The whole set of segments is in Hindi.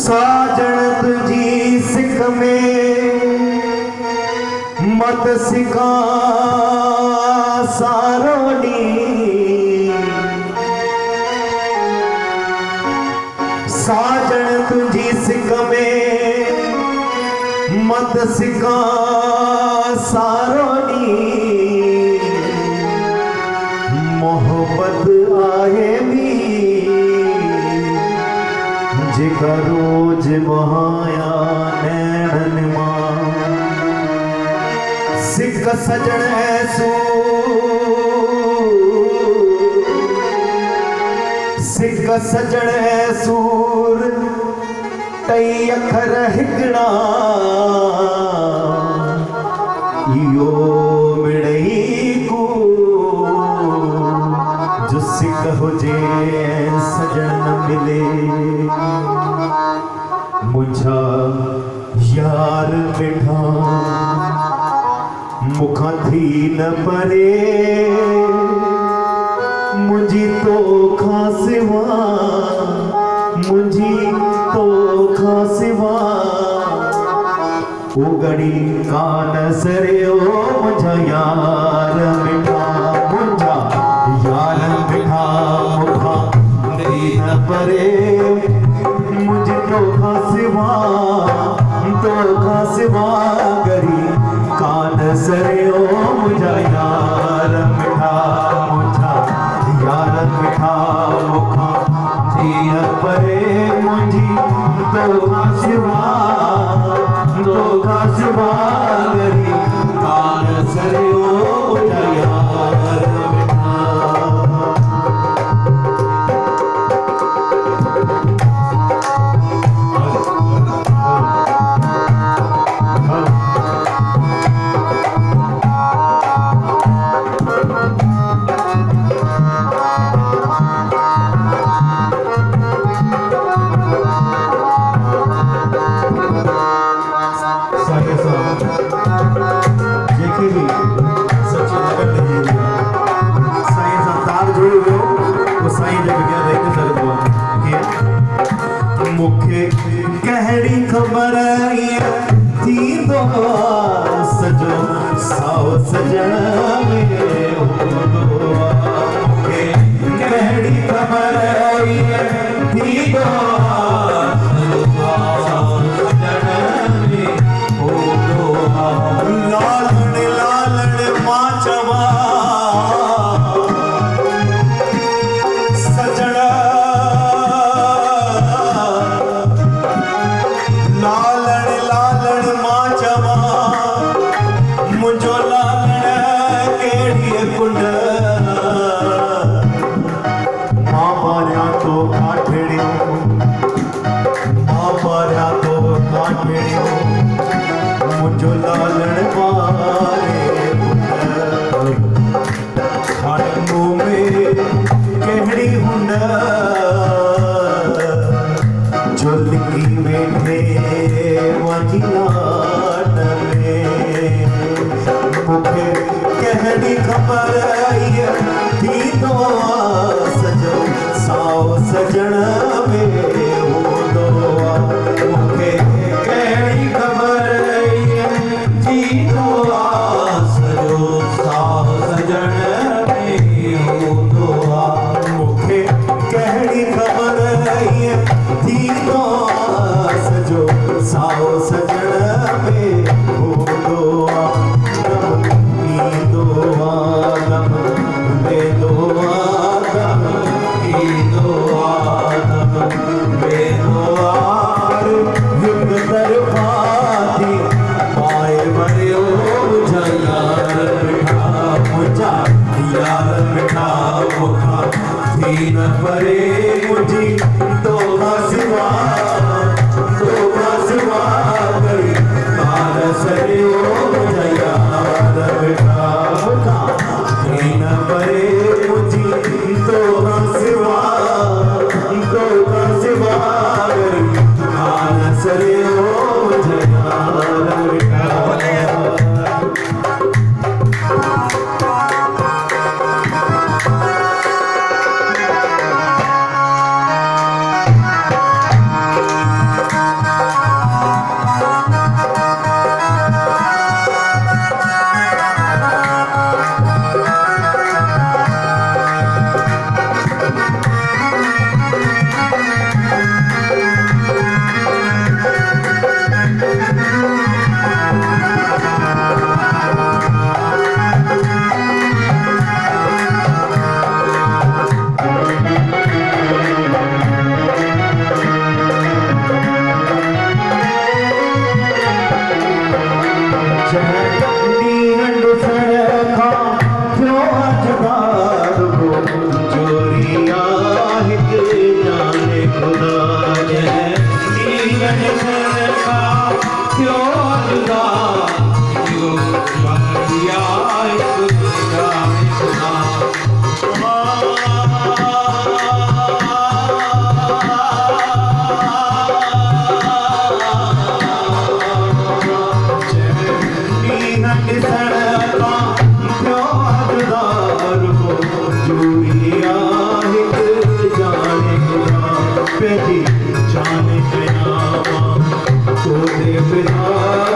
साजन तुझी सिख में मत सिखा सारोनी। साजन तुझी सिख में मत सिखा सारोनी। मोहब्बत आहे भी जिका रोज बहाया नैणन मां। सिख सजन ऐसू सिख सजन ऐसूर टई अखर हिकड़ा इयो मिड़ई को जो सिख हुजे सजन मिले। मुझा यार मिठा मुखा थी न परे मुझी तो खासिवा मुझी तो खासिवा उगड़ी कान सरियो मुझा यार मिठा मुझा यार मिठा मुखा थी न परे मुझी तो खासिवा गरी कान सरियो मुझा यार मिठा मुझा यार मिठा मुखा थी न परे मुझी तो खासिवा गरी कान सरियो मुझा यार मिठा। मुखे कहड़ी खबर थी तो सजो साओ सजन में मुखे कहड़ी खबर थी तो लालण लालण माचवा सजड़ा लालण लालण माचवा मुझो लालण बेटी जान गया तो दे पिता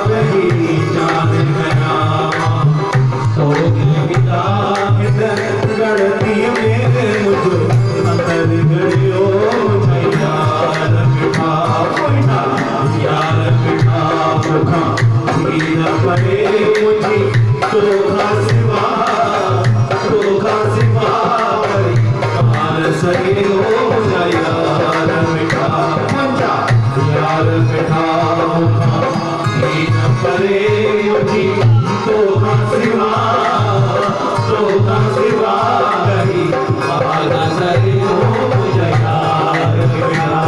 बेटी जान गया तो दे पिता गढ़ती मेरे मुझ अंदर गड़ियो यार बिठा यार बिठा मुखा धीर परे मुझे तो सिवा करी कमाल सगे हो यार बिठा यार बिठा मुखा धीर परे मुझे तो सिवा करी कमाल सगे हो यार बिठा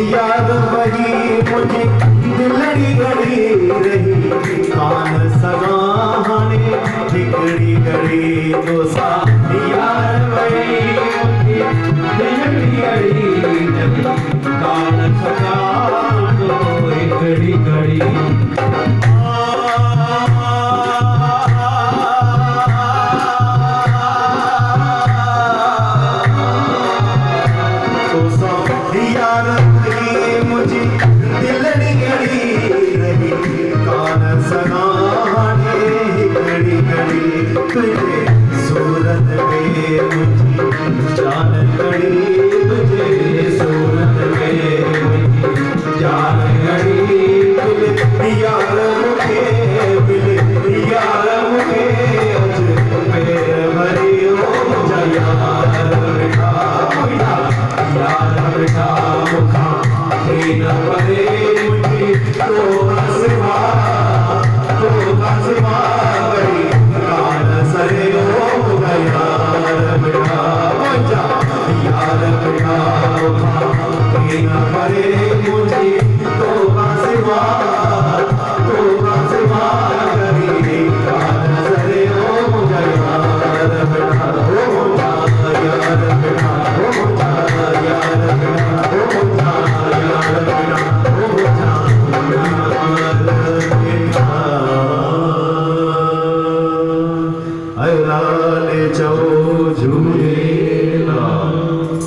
यार वही मुझे दिलड़ी गड़ी रही कान सगाने ठिकड़ी गड़ी दोसा यार वही मुझे दिलड़ी गड़ी रही कान सगानो ठिकड़ी गड़ी यार मुझे दिलड़ी गड़ी रही कान सगाने घड़ी घड़ी तुझे सूरत में मुझे जान गड़ी तुझे सूरत में मुझे जान गड़ी यार मुझे यार मुझे पैर भरी हो यार बेटा मुखा धीर परे मुझे तो सिवा गई कान सरे हो यार बेटा यार बेटा मुखा धीर परे मुझे तो सिवा